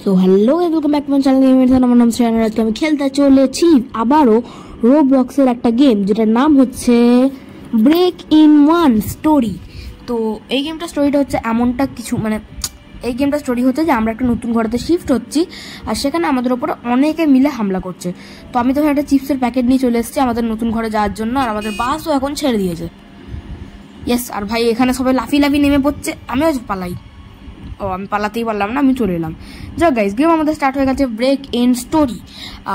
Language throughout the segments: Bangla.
So hello welcome back to my channel. আমার নাম শ্রেয়ান। আজকে আমি খেলতে চলেছি আবারও রোবলক্সের একটা গেম, যেটার নাম হচ্ছে ব্রেক ইন ওয়ান স্টোরি। তো এই গেমটা স্টোরিটা হচ্ছে এমনটা কিছু, মানে এই গেমটা স্টোরি হচ্ছে যে আমরা একটা নতুন ঘরেতে শিফট হচ্ছি, আর সেখানে আমাদের ওপরে অনেকে মিলে হামলা করছে। তো আমি তো একটা চিপসের প্যাকেট নিয়ে চলে এসেছি আমাদের নতুন ঘরে যাওয়ার জন্য, আর আমাদের বাসও এখন ছেড়ে দিয়েছে। ইয়েস, আর ভাই এখানে সবাই লাফিয়ে লাফিয়ে নেমে পড়ছে, আমিও পালাই। আমি পালাতেই পারলাম না, আমি চলে এলাম। যাক গাইজ, গেম আমাদের স্টার্ট হয়ে গেছে, ব্রেক ইন স্টোরি।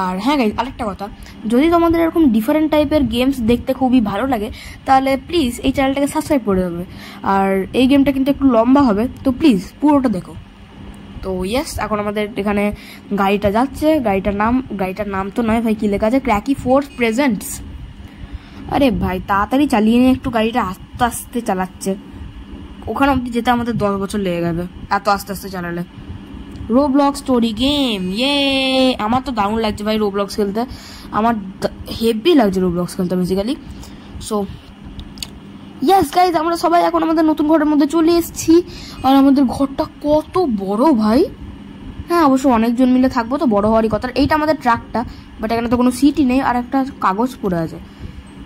আর হ্যাঁ গাইজ, আরেকটা কথা, যদি তোমাদের এরকম ডিফারেন্ট টাইপের গেমস দেখতে খুবই ভালো লাগে, তাহলে প্লিজ এই চ্যানেলটাকে সাবস্ক্রাইব করে দেবে। আর এই গেমটা কিন্তু একটু লম্বা হবে, তো প্লিজ পুরোটা দেখো। তো ইয়েস, এখন আমাদের এখানে গাড়িটা যাচ্ছে। গাড়িটার নাম তো নয় ভাই, কি লেখা আছে, ক্র্যাকি ফোর্স প্রেজেন্টস। আরে ভাই তাড়াতাড়ি চালিয়ে নিয়ে, একটু গাড়িটা আস্তে আস্তে চালাচ্ছে। ওখানে অব্দি যেতে আমাদের 10 বছর লেগে যাবে এত আস্তে আস্তে চালালে। রোবলক্স স্টোরি গেম, আমার তো দারুণ লাগছে ভাই রোবলক্স খেলতে। আমার হেভি লাগছে রোবলক্স খেলতে বেসিক্যালি। সো ইয়েস গাইজ, আমরা সবাই এখন আমাদের নতুন ঘরের মধ্যে চলে এসেছি। আর আমাদের ঘরটা কত বড় ভাই। হ্যাঁ অবশ্য অনেকজন মিলে থাকবো তো বড় হওয়ারই কথা। এইটা আমাদের ট্রাকটা, বাট এখানে তো কোনো সিটই নেই, আর একটা কাগজ পড়ে আছে,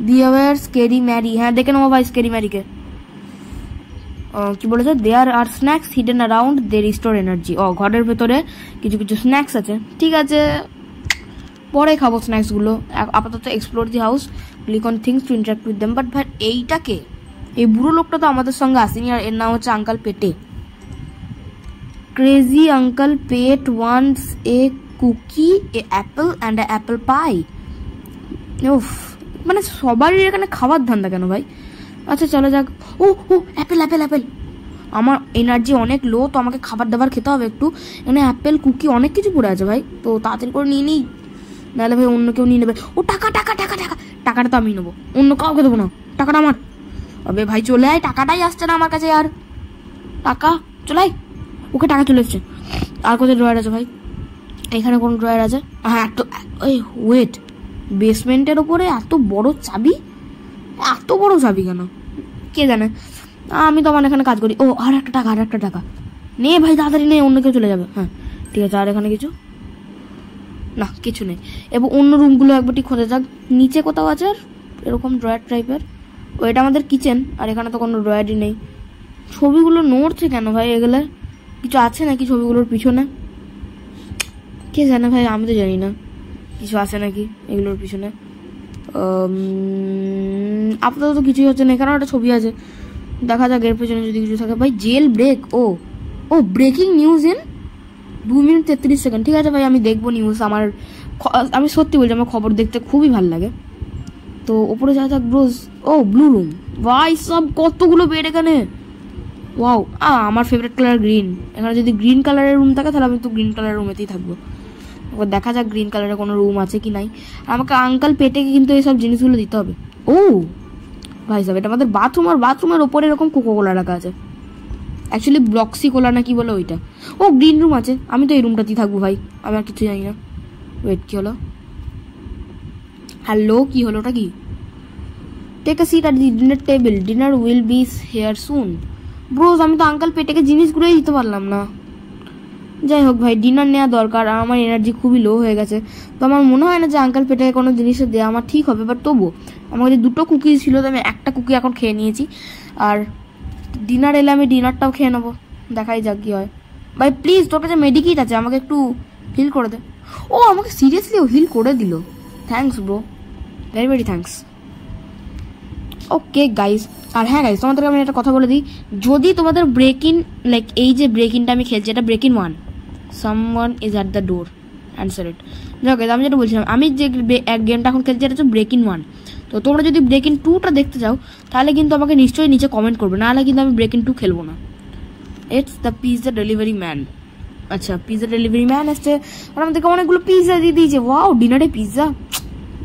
দিয়ার স্কেরি ম্যারি। হ্যাঁ দেখে নেবো ভাই স্কেরি ম্যারিকে। কি বলেছে, দেয়ার আর স্ন্যাক্স হিডেন অ্যারাউন্ড দে রিস্টোর এনার্জি। ঘরের ভেতরে কিছু কিছু স্ন্যাক্স আছে, ঠিক আছে পরে খাবো স্ন্যাক্সগুলো। আপাতত explore the house, click on things to interact with them. But ভাই এইটাকে, এই বুড়ো লোকটা তো আমাদের সঙ্গে আসেনি, আর এর নাম হচ্ছে uncle Pete. Crazy uncle Pete wants a cookie, a apple and a apple pie. উফ, মানে সবারই এখানে খাবার ধান্দা কেন ভাই। আচ্ছা চলো যাক। ও অ্যাপেল অ্যাপেল অ্যাপেল। আমার এনার্জি অনেক লো, তো আমাকে খাবার দাবার খেতে হবে একটু। এখানে অ্যাপেল কুকি অনেক কিছু পড়ে আছে ভাই, তো তাড়াতাড়ি করে নিয়ে নিই, নাহলে ভাই অন্য কেউ নিয়ে নেবে। টাকা টাকা টাকা টাকা, টাকাটা তো আমি নেবো, অন্য কাউকে দেবো না, টাকাটা আমার। আবে ভাই চলে আয়, টাকাটাই আসছে না আমার কাছে আর। টাকা চলে আয়। ওকে টাকা চলে এসছে। আর কোথায় ড্রয়ার আছে ভাই? এখানে কোন ড্রয়ার আছে? হ্যাঁ ওয়েট, বেসমেন্টের ওপরে এত বড় চাবি, এত বড় চাবি কেন কে জানে। আমি তো আমার এখানে কাজ করি। আর একটা টাকা নে ভাই, তাড়াতাড়ি নে, অন্য কেউ চলে যাবে। হ্যাঁ ঠিক আছে। আর এখানে কিছু না, কিছু নেই। এবং অন্য রুমগুলো একবার ঠিক খোঁজা যাক, নিচে কোথাও আছে আর এরকম ড্রয়ার টাইপের। এটা আমাদের কিচেন, আর এখানে তো কোনো ড্রয়ারই নেই। ছবিগুলো নড়ছে কেন ভাই? এগুলো কিছু আছে নাকি ছবিগুলোর পিছনে? কে জানে ভাই, আমি তো জানি না কিছু আছে নাকি এগুলোর পিছনে। আপাতত কিছুই হচ্ছে না। এখানেও একটা ছবি আছে, দেখা যাক এর পেছনে যদি কিছু থাকে। ভাই জেল ব্রেক, ও breaking news in 2 minute 33 second. ঠিক আছে ভাই, আমি দেখবো নিউজ। আমি সত্যি বলছি, আমার খবর দেখতে খুবই ভালো লাগে। তো ওপরে যাওয়া যাক ব্রোজ। ব্লু রুম, ভাই সব কতগুলো বেড এখানে। ওয়াও, আমার ফেভারিট কালার গ্রিন। এখানে যদি গ্রিন কালারের রুম থাকে তাহলে আমি তো গ্রিন কালারের রুমেতেই থাকবো। এবার দেখা যাক গ্রিন কালারের কোনো রুম আছে কি নাই। আমাকে আঙ্কাল পেটেকে কিন্তু এইসব জিনিসগুলো দিতে হবে। ভাই সাহেব, এটা আমাদের বাথরুম, আর বাথরুমের ওপরে এরকম কোকোকোলা রাখা আছে, অ্যাকচুয়ালি ব্লক্সি কোলা না কি বলে ওইটা। গ্রিন রুম আছে, আমি তো এই রুমটাতেই থাকবো ভাই, আমি আর কিছু জানি না। ওয়েট, কি হলো? হ্যালো, কি হলো? ওটা কি? Take a seat at the dinner table, dinner will be here soon. Bros, আমি তো আঙ্কাল পেটেকে জিনিসগুলোই দিতে পারলাম না। যাই হোক ভাই, ডিনার নেওয়া দরকার, আর আমার এনার্জি খুবই লো হয়ে গেছে। তো আমার মনে হয় না যে আঙ্কাল পেটেকে কোনো জিনিস দেওয়া আমার ঠিক হবে, বাট তবুও আমার কাছে 2টো কুকি ছিল, তো আমি একটা কুকি এখন খেয়ে নিয়েছি। আর ডিনার এলে আমি ডিনারটাও খেয়ে নেবো, দেখাই যাক কি হয়। ভাই প্লিজ, তোর কাছে মেডিকিট আছে, আমাকে একটু হিল করে দে। আমাকে সিরিয়াসলি হিল করে দিল, thanks bro, very very thanks. Okay guys, আর হ্যাঁ গাইজ, তোমাদেরকে আমি একটা কথা বলে দিই, যদি তোমাদের ব্রেক ইন, লাইক এই যে ব্রেক ইনটা আমি খেলছি, এটা break in 1, someone is at the door, answer it. যাক আমি যেটা বলছিলাম, আমি যে গেমটা এখন খেলছি এটা হচ্ছে ব্রেক ইন 1। তো তোমরা যদি ব্রেক ইন 2টা দেখতে চাও, তাহলে কিন্তু আমাকে নিশ্চয়ই নিচে কমেন্ট করবে, নাহলে কিন্তু আমি ব্রেক ইন 2 খেলবো না। It's the pizza delivery man. আচ্ছা, পিৎজা ডেলিভারি ম্যান আসছে, আর আমাদেরকে অনেকগুলো পিৎজা দিয়ে দিয়েছে। ওয়াও, ডিনারে পিৎজা,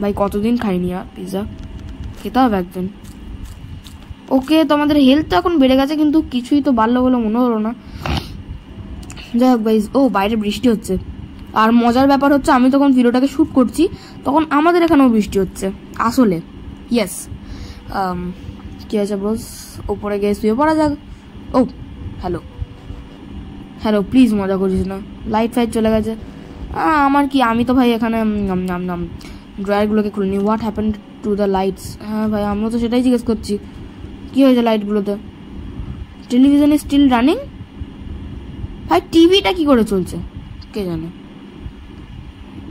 ভাই কতদিন খাইনি আর পিৎজা, খেতে হবে একদিন। ওকে, তো আমাদের হেলথ তো এখন বেড়ে গেছে, কিন্তু কিছুই তো বাড়লো বলে মনে হলো না। যাই হোক গাইজ, বাইরে বৃষ্টি হচ্ছে, আর মজার ব্যাপার হচ্ছে আমি তখন ভিডিওটাকে শ্যুট করছি, তখন আমাদের এখানেও বৃষ্টি হচ্ছে আসলে। ইয়েস, কি আছে ব্রোস, ওপরে গিয়ে শুয়ে পড়া যাক। হ্যালো হ্যালো প্লিজ মজা করিস না, লাইট ফাইট চলে গেছে। আমার কি, আমি তো ভাই এখানে ড্রয়ারগুলোকে খুলে নি। What happened to the lights? হ্যাঁ ভাই আমরা তো সেটাই জিজ্ঞেস করছি, কী হয়েছে লাইটগুলোতে? Television is still running? ভাই টিভিটা কি করে চলছে কে জানে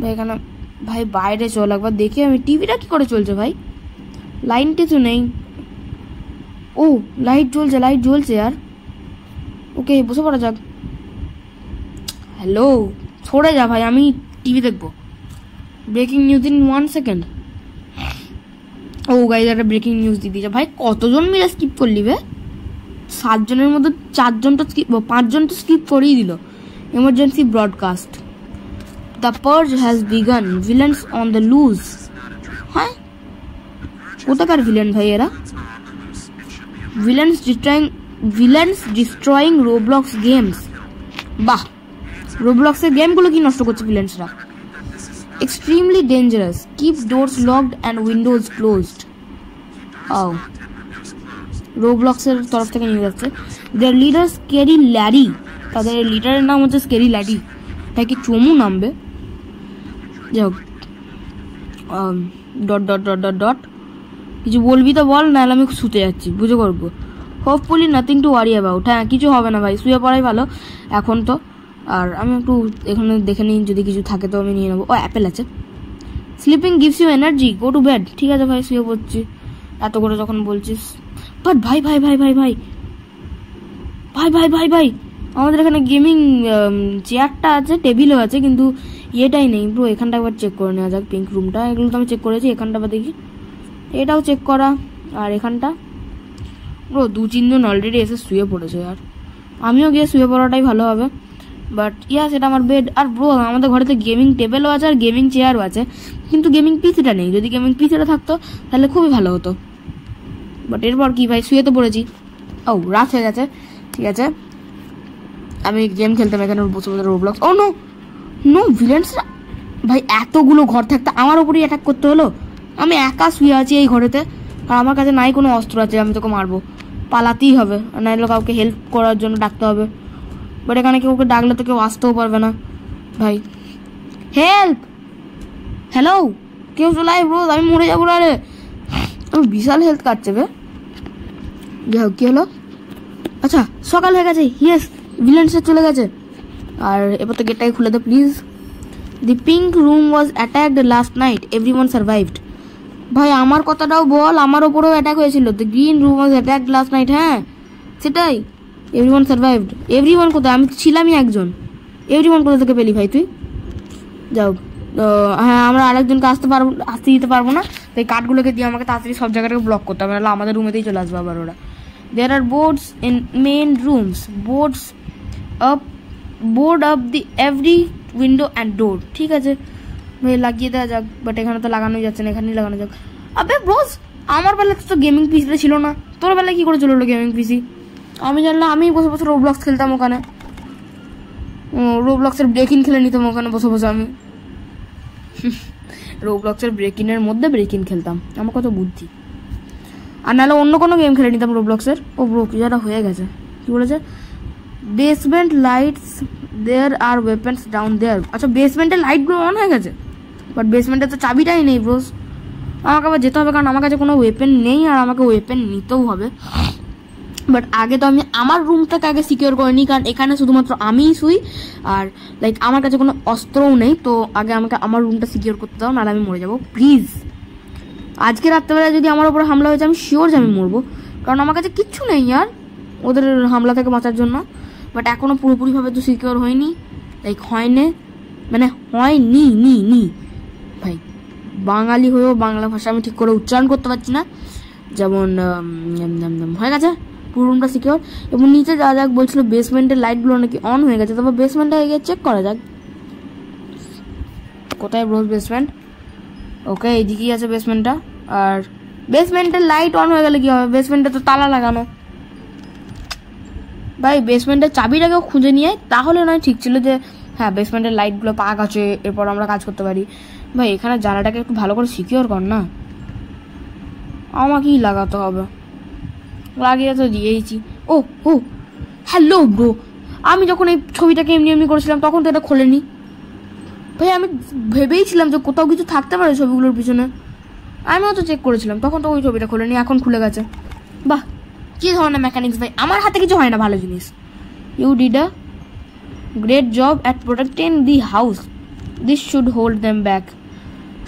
ভাই। এখানে ভাই বাইরে চল একবার দেখি আমি টিভিটা কি করে চলছে ভাই। লাইন কিছু নেই। ও লাইট জ্বলছে, লাইট জ্বলছে আর ওকে বসে পড়া যাক। হ্যালো সরে যা ভাই, আমি টিভি দেখবো। Breaking news in 1 second. ও গাইজ একটা ব্রেকিং নিউজ দিয়ে দিয়েছে। ভাই কতজন মিলে স্কিপ করলি বে? 7 জনের মধ্যে 4 জন তো স্কিপ, 5 জন তো স্কিপ করেই দিল। Emergency broadcast, the purge has begun, villains on the loose. হ্যাঁ কোথাকার ভিলেন ভাই এরা? Villains destroying Roblox games. বাহ, রোবলক্সের গেমগুলো কি নষ্ট করছে ভিলেন্সরা। Extremely dangerous, keep doors locked and windows closed. ও রোবলক্সের তরফ থেকে নিয়ে যাচ্ছে। দেয়ার লিডার স্কেরি ল্যারি, তাদের লিডারের নাম হচ্ছে স্কেরি ল্যারি। তাই কি চমু নামবে? যাই হোক, dot dot dot dot dot কিছু বলবি তো বল, নাহলে আমি শুতে যাচ্ছি, বুঝে করবো। Hopefully nothing to worry about. হ্যাঁ কিছু হবে না ভাই, শুয়ে পড়াই ভালো এখন তো। আর আমি একটু এখানে দেখে নিই, যদি কিছু থাকে তো আমি নিয়ে নেবো। ও অ্যাপেল আছে। Sleeping gives you energy, go to bed. ঠিক আছে ভাই শুয়ে পড়ছি এত করে যখন বলছিস। বাট ভাই ভাই ভাই ভাই ভাই ভাই ভাই ভাই ভাই আমাদের এখানে গেমিং চেয়ারটা আছে, টেবিলও আছে, কিন্তু ইয়েটাই নেই ব্রো। এখানটা একবার চেক করে নেওয়া যাক, পিঙ্ক রুমটা। এগুলো তো আমি চেক করেছি, এখানটা বা দেখি, এটাও চেক করা। আর এখানটা ব্রো 2-3 জন অলরেডি এসে শুয়ে পড়েছে, আর আমিও গিয়ে শুয়ে পড়াটাই ভালো হবে। বাট ইয়া সেটা আমার বেড। আর ব্রো আমাদের ঘরেতে গেমিং টেবিলও আছে আর গেমিং চেয়ারও আছে, কিন্তু গেমিং পিসিটা নেই। যদি গেমিং পিসিটা থাকতো তাহলে খুবই ভালো হতো। বাট এরপর কি ভাই, শুয়ে তো পড়েছি। ও রাত হয়ে গেছে, ঠিক আছে আমি গেম খেলতাম এখানে বসে বসে রোবলক্স। ও নো নো, ভিলেন্সরা ভাই এতগুলো ঘর থাকতে আমার উপরেই অ্যাটাক করতে হলো। আমি একা শুয়ে আছি এই ঘরেতে, আর আমার কাছে নাই কোনো অস্ত্র আছে আমি তোকে মারবো। পালাতেই হবে, নাহলে কাউকে হেল্প করার জন্য ডাকতে হবে। বাট এখানে কেউকে ডাকলে তো কেউ আসতেও পারবে না ভাই। হেল্প, হ্যালো কেউ চলে আয় ব্রো, আমি মরে যাবো। আরে আমি বিশাল হেল্প কাটছে বে। যাই হোক কী হলো? আচ্ছা সকাল হয়ে গেছে, ইয়েস ভিলেন্সরা চলে গেছে। আর এবার তো গেটটাকে খুলে দে please. The pink room was attacked last night, everyone survived. ভাই আমার কথাটাও বল, আমার ওপরেও অ্যাটাক হয়েছিল। The green room was attacked last night. হ্যাঁ সেটাই, এভরিওয়ান সার্ভাইভড। এভরিওয়ান কোথায়? আমি তো ছিলামই একজন। এভরিওয়ান কোথা থেকে পেলি ভাই তুই? যাও হ্যাঁ আমরা আরেকজনকে আসতে দিতে পারবো না, তাই কার্ডগুলোকে দিয়ে আমাকে তাড়াতাড়ি সব জায়গাটাকে ব্লক করতে হবে, নাহলে আমাদের রুমেতেই চলে আসবে আবার ওরা। There are boards in main rooms, board up the every window and door. ঠিক আছে ভাই লাগিয়ে দেওয়া যাক, বাট এখানে তো লাগানোই যাচ্ছে না, এখানেই লাগানো যাক। আবে ব্রোস আমার বেলায় তো গেমিং পিসিটা ছিল না, তোর বেলায় কি করে চলে এলো গেমিং পিসি? আমি জানলাম, আমি বসে বসে রোবলক্স খেলতাম ওখানে, রোবলক্সের ব্রেকিং খেলে নিতাম ওখানে বসে বসে। আমি রোবলক্সের ব্রেকিংয়ের মধ্যে ব্রেকিং খেলতাম, আমার কত বুদ্ধি। আর নাহলে অন্য কোনো গেম খেলে নিতাম রোবলক্সের। ও ব্রো কি যেটা হয়ে গেছে, কি বলেছে? বেসমেন্ট লাইটস, দেয়ার আর ওয়েপেন্স ডাউন দেয়ার। আচ্ছা বেসমেন্টের লাইটগুলো অন হয়ে গেছে, বাট বেসমেন্টে তো চাবিটাই নেই ব্রোস। আমাকে আবার যেতে হবে, কারণ আমার কাছে কোনো ওয়েপেন নেই, আর আমাকে ওয়েপেন নিতেও হবে। বাট আগে তো আমি আমার রুমটাকে আগে সিকিওর করে নিই, কারণ এখানে শুধুমাত্র আমিই শুই, আর লাইক আমার কাছে কোনো অস্ত্রও নেই। তো আগে আমাকে আমার রুমটা সিকিওর করতে দাও, নাহলে আমি মরে যাবো প্লিজ। আজকে রাত্রেবেলায় যদি আমার ওপরে হামলা হয়েছে আমি শিওর যে আমি মরবো, কারণ আমার কাছে কিচ্ছু নেই আর ওদের হামলা থেকে বাঁচার জন্য। বাট এখনও পুরোপুরিভাবে তো সিকিওর হয়নি, লাইক হয়নি মানে হয়নি নি নি ভাই। বাঙালি হয়েও বাংলা ভাষা আমি ঠিক করে উচ্চারণ করতে পারছি না। যেমন হয়ে গেছে পুরো রুমটা সিকিওর। এবং নিচে যা যাক বলছিল বেসমেন্টের লাইটগুলো নাকি অন হয়ে গেছে, তারপর বেসমেন্টে গিয়ে চেক করা যাক কোথায় ব্রোস বেসমেন্ট। ওকে এইদিকেই আছে বেসমেন্টটা। আর বেসমেন্টের লাইট অন হয়ে গেলে কি হবে? বেসমেন্টে তো তালা লাগানো। ভাই বেসমেন্টের চাবিটাকেও খুঁজে নিয়ে তাহলে নয় ঠিক ছিল যে হ্যাঁ বেসমেন্টের লাইটগুলো পাক আছে, এরপর আমরা কাজ করতে পারি। ভাই এখানে জানাটাকে একটু ভালো করে সিকিওর কর না, আমাকেই লাগাতে হবে। লাগিয়ে তো দিয়েইছি। ও ও হ্যালো ব্রো, আমি যখন এই ছবিটাকে এমনি এমনি করেছিলাম তখন তো এটা খোলেনি ভাই। আমি ভেবেইছিলাম যে কোথাও কিছু থাকতে পারে ছবিগুলোর পিছনে, আমিও তো চেক করেছিলাম, তখন তো ওই ছবিটা খোলেনি, এখন খুলে গেছে। বাহ, কী ধরনের মেকানিক্স ভাই, আমার হাতে কিছু হয় না ভালো জিনিস। You did a great job at protecting the house, this should hold them back.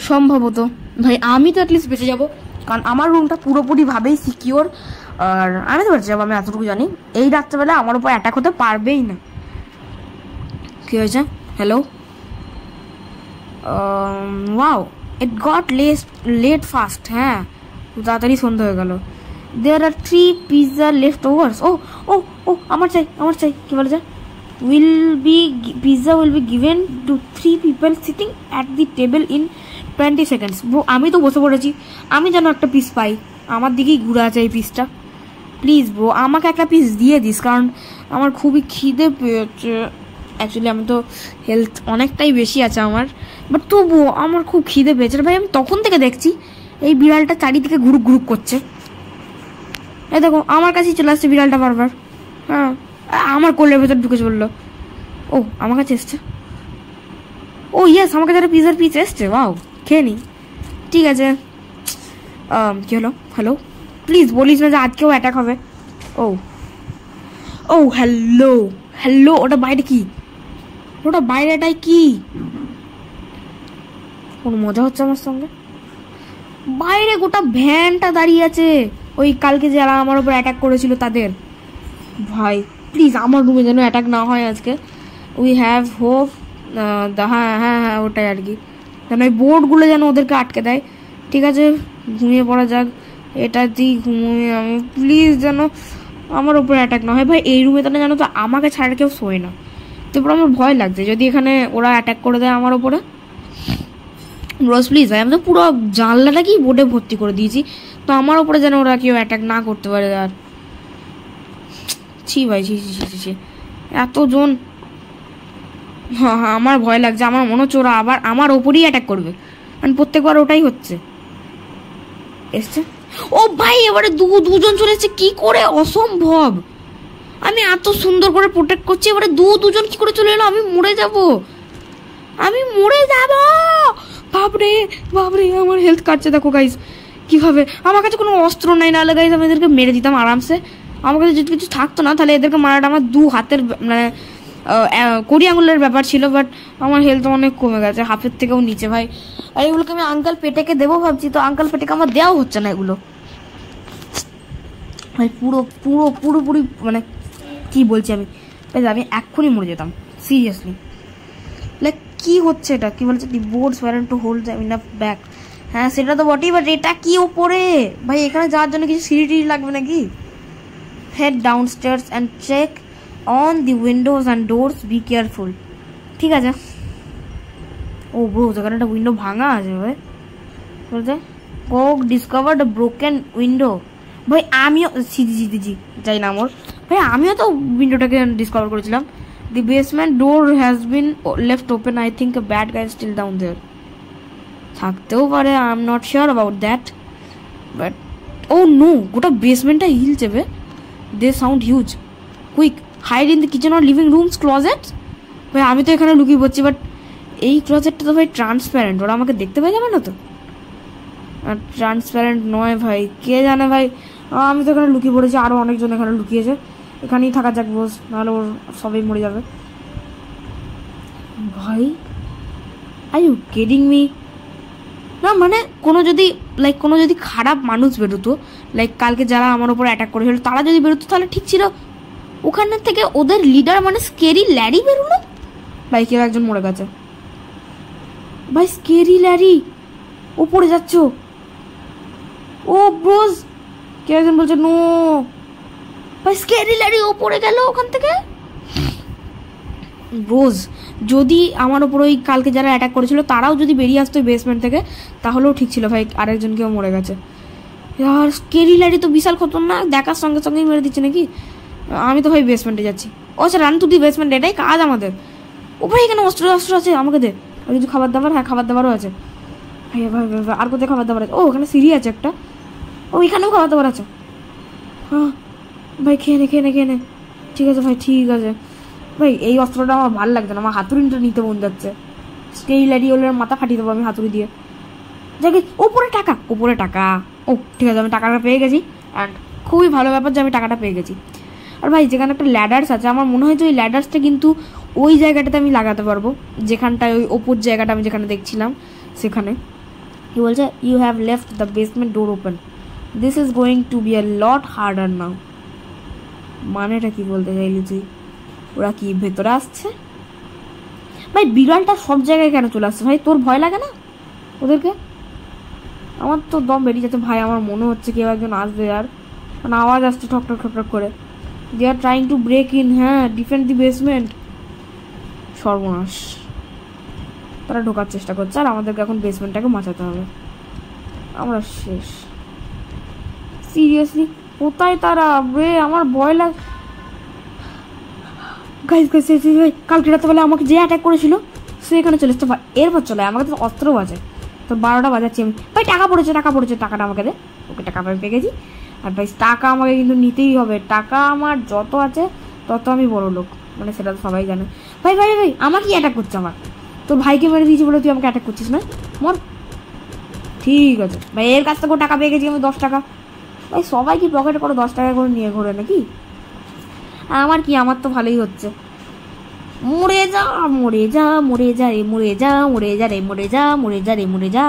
সম্ভবত ভাই আমি তো অ্যাটলিস্ট বেঁচে যাবো, কারণ আমার রুমটা পুরোপুরিভাবেই সিকিওর। আর আমি তো বেঁচে যাবো, আমি এতটুকু জানি। এই রাত্রেবেলা আমার উপর অ্যাটাক হতে পারবেই না। কী হয়েছে? Hello, wow, it got late fast. হ্যাঁ, তাড়াতাড়ি সন্ধ্যা হয়ে গেল। দেয়ার আর 3 পিৎজা লেফট ওভার্স। ও ও ও, আমার চাই, আমার চাই। কী বলেছে? Pizza will be given to 3 people sitting at the table in 20 seconds. Bro, আমি তো বসে পড়েছি, আমি যেন একটা পিস পাই। আমার দিকেই ঘুরে আছে এই পিসটা। প্লিজ ব্রো, আমাকে একটা পিস দিয়ে দিস, কারণ আমার খুবই খিদে পেয়েছে। অ্যাকচুয়ালি আমি তো হেলথ অনেকটাই বেশি আছে আমার, বাট তবুও আমার খুব খিদে পেয়েছে ভাই। আমি তখন থেকে দেখছি এই বিড়ালটা চারিদিকে ঘুরুক ঘুরুক করছে। এই দেখো, আমার কাছেই চলে আসছে বিড়ালটা বারবার। হ্যাঁ, আমার কোলের ভেতর ঢুকে চললো। ও, আমার কাছে এসছে। ও ইয়েস, আমার কাছে একটা পিৎজার পিস এসছে। ওয়াও, খেয়ে নি। ঠিক আছে, কী হলো? হ্যালো, প্লিজ বলিস না যে আজকেও অ্যাটাক হবে। ও ও, হ্যালো হ্যালো, ওটা বাইরে কি? ওটা বাইরেটাই কি? কোনো মজা হচ্ছে আমার সঙ্গে? বাইরে গোটা ভ্যানটা দাঁড়িয়ে আছে, ওই কালকে যারা আমার উপর অ্যাটাক করেছিল তাদের। ভাই প্লিজ আমার রুমে যেন অ্যাটাক না হয় আজকে। We have hope. হ্যাঁ হ্যাঁ হ্যাঁ, ওটাই আর কি, যেন ওই বোর্ডগুলো যেন ওদেরকে আটকে দেয়। ঠিক আছে, ঘুমিয়ে পড়া যাক। এটাতেই ঘুমিয়ে আমি, প্লিজ যেন আমার উপরে অ্যাটাক না হয়। ভাই এই রুমে তাহলে জানো তো আমাকে ছাড়া কেউ শোয় না, তারপর আমার ভয় লাগছে যদি এখানে ওরা অ্যাটাক করে দেয় আমার ওপরে। রোজ প্লিজ ভাই, আমি তো পুরো জানলাটাকেই বোর্ডে ভর্তি করে দিয়েছি, তো আমার ওপরে যেন ওরা কেউ অ্যাটাক না করতে পারে। আর ছি ভাই, ছি ছি ছি ছি, এতজন। হ্যাঁ হ্যাঁ, আমার ভয় লাগছে। আমার মনে হচ্ছে ওরা আবার আমার ওপরেই অ্যাটাক করবে, কারণ প্রত্যেকবার ওটাই হচ্ছে। এসছে। ও ভাই, এবারে দুজন চলে এসছে। কি করে? অসম্ভব। আমি এত সুন্দর করে প্রোটেক্ট করছি, এবারে দুজন কি করে চলে এলো? আমি মরে যাব, আমি মরে যাব। বাপরে বাপরে, আমার হেলথ কাটছে দেখো গাইস কিভাবে। আমার কাছে কোনো অস্ত্র নাই, নাহলে গাইস আমি এদেরকে মেরে দিতাম আরামসে। আমার কাছে যদি কিছু থাকতো না, তাহলে এদেরকে মারাটা আমার 2 হাতের মানে 20 আঙুলের ব্যাপার ছিল। বাট আমার হেলথ অনেক কমে গেছে, হাফের থেকেও নিচে ভাই। আর এগুলোকে আমি আঙ্কাল পেটেকে দেবো ভাবছি, তো আঙ্কাল পেটেকে আমার দেওয়াও হচ্ছে না এগুলো ভাই। পুরোপুরি মানে কি বলছি আমি, আমি এক্ষুনি মরে যেতাম সিরিয়াসলি। লাইক কি হচ্ছে এটা? কি বলছে? The boards weren't to hold the enough back. হ্যাঁ সেটা তো বটেই, বাট এটা কি ওপরে ভাই? এখানে যাওয়ার জন্য কিছু সিঁড়ি লাগবে নাকি? Head downstairs and check on the windows and doors, be careful. ঠিক আছে। ও ব্রো, এখানে একটা উইন্ডো ভাঙা আছে ভাই। বলছে Coke discovered a broken window. ভাই আমিও জি যাই না আমার ভাই, আমিও তো উইন্ডোটাকে ডিসকভার করেছিলাম। The basement door has been left open, I think a bad guy still down there. থাকতেও পারে, I am not sure about that, but oh no, গোটা বেসমেন্টটা হিলছে বে। They sound huge. Quick hide in the kitchen or living rooms, closet. ভাই আমি তো এখানে লুকিয়ে পড়ছি, বাট এই ক্লোজেটটা তো ভাই ট্রান্সপ্যারেন্ট, ওরা আমাকে দেখতে পাই যাবে না তো? আর ট্রান্সপ্যারেন্ট নয় ভাই, কে জানে ভাই। আমি তো এখানে লুকিয়ে পড়েছি, আরও অনেকজন এখানে লুকিয়েছে। এখানেই থাকা যাক বস, নাহলে ওর সবাই মরে যাবে। ভাই আর ইউ কিডিং মি? না মানে কোনো যদি খারাপ মানুষ বেরোতো, লাইক কালকে যারা আমার ওপর অ্যাটাক করেছিল তারা যদি বেরোতো তাহলে ঠিক ছিল। ওখানের থেকে ওদের লিডার মানে স্কেরি ল্যারি বেরোলো। ভাই কেউ একজন মরে গেছে ভাই, স্কেরি ল্যারি ওপরে যাচ্ছ। ও ব্রোজ, কেউ একজন বলছে নো ভাই, স্কেরি ল্যারি ওপরে গেল ওখান থেকে। ব্রোজ, যদি আমার ওপর ওই কালকে যারা অ্যাটাক করেছিল তারাও যদি বেরিয়ে আসতো বেসমেন্ট থেকে তাহলেও ঠিক ছিল ভাই, আরেকজন কেউ মরে গেছে। আর স্কেরি ল্যারি তো বিশাল খতরনাক, দেখার সঙ্গে সঙ্গেই মেরে দিচ্ছে নাকি। আমি তো ভাই বেসমেন্টে যাচ্ছি। ও আচ্ছা, রান টু দি বেসমেন্ট, এটাই কাজ আমাদের। ও ভাই এখানে অস্ত্র আছে, আমাকে দে। আর কিছু খাবার দাবার? হ্যাঁ খাবার দাবারও আছে ভাই। ভাই আর কোথায় খাবার দাবার আছে? ও ওখানে সিঁড়ি আছে একটা, ও এখানেও খাবার দাবার আছে। হ্যাঁ ভাই খেয়ে নে। ঠিক আছে ভাই, ঠিক আছে। ভাই এই অস্ত্রটা আমার ভালো লাগছে না, আমার হাতুড়িটা নিতে মন যাচ্ছে। স্কেইলারিওলের মাথা ফাটিয়ে দেবো আমি হাতুড়ি দিয়ে। যাকে ওপরে টাকা। ও ঠিক আছে, আমি টাকাটা পেয়ে গেছি। অ্যান্ড খুবই ভালো ব্যাপার যে আমি টাকাটা পেয়ে গেছি। আর ভাই যেখানে একটা ল্যাডার্স আছে, আমার মনে হয় যে ওই ল্যাডার্সটা কিন্তু ওই জায়গাটাতে আমি লাগাতে পারবো, যেখানটায় ওই ওপর জায়গাটা আমি যেখানে দেখছিলাম সেখানে। কি বলছে, you have left the basement door open, this is going to be a lot harder now. মানেটা কি বলতে চাইলি তুই? ওরা কি ভেতরে আসছে? ভাই বিড়ালটা সব জায়গায় কেন চলে আসছে ভাই? তোর ভয় লাগে না ওদেরকে? আমার তো দম বেরিয়ে যাচ্ছে ভাই, আমার মনে হচ্ছে কেউ একজন আসবে। আর মানে আওয়াজ আসছে ঠক ঠক ঠক ঠক করে। They are trying to break in, হ্যাঁ, ডিফেন্ড দি বেসমেন্ট। সর্বনাশ, তারা ঢোকার চেষ্টা করছে আর আমাদেরকে এখন বেসমেন্টটাকে বাঁচাতে হবে। আমরা শেষ। সিরিয়াসলি কোথায় তারা? রে আমার ভয় লাগ। গাইজ কালকে রাত্রেবেলা আমাকে যে অ্যাটাক করেছিল সে এখানে চলে এসছে। এরপর চলে আমাকে তো অস্ত্র বাজে, তো 12টা বাজাচ্ছি আমি। ভাই টাকা পড়েছে, টাকাটা আমাকে দে। ওকে টাকা আমি পেয়ে গেছি। আর ভাই টাকা আমাকে কিন্তু নিতেই হবে। টাকা আমার যত আছে তত আমি বড় লোক, মানে সেটা তো সবাই জানে। ভাই ভাই ভাই আমাকে অ্যাটাক করছে। আমার তোর ভাইকে মেরে দিয়েছি বলে তুই আমাকে অ্যাটাক করছিস না? মর। ঠিক আছে ভাই, এর কাছ থেকেও টাকা পেয়ে গেছি আমি, 10 টাকা। ভাই সবাই কি পকেটে করে 10 টাকা করে নিয়ে ঘোরে নাকি? আমার কি, আমার তো ভালোই হচ্ছে। মরে যা মরে যা মরে যা রে মরে যা মরে যা রে মরে যা মরে যা রে মরে যা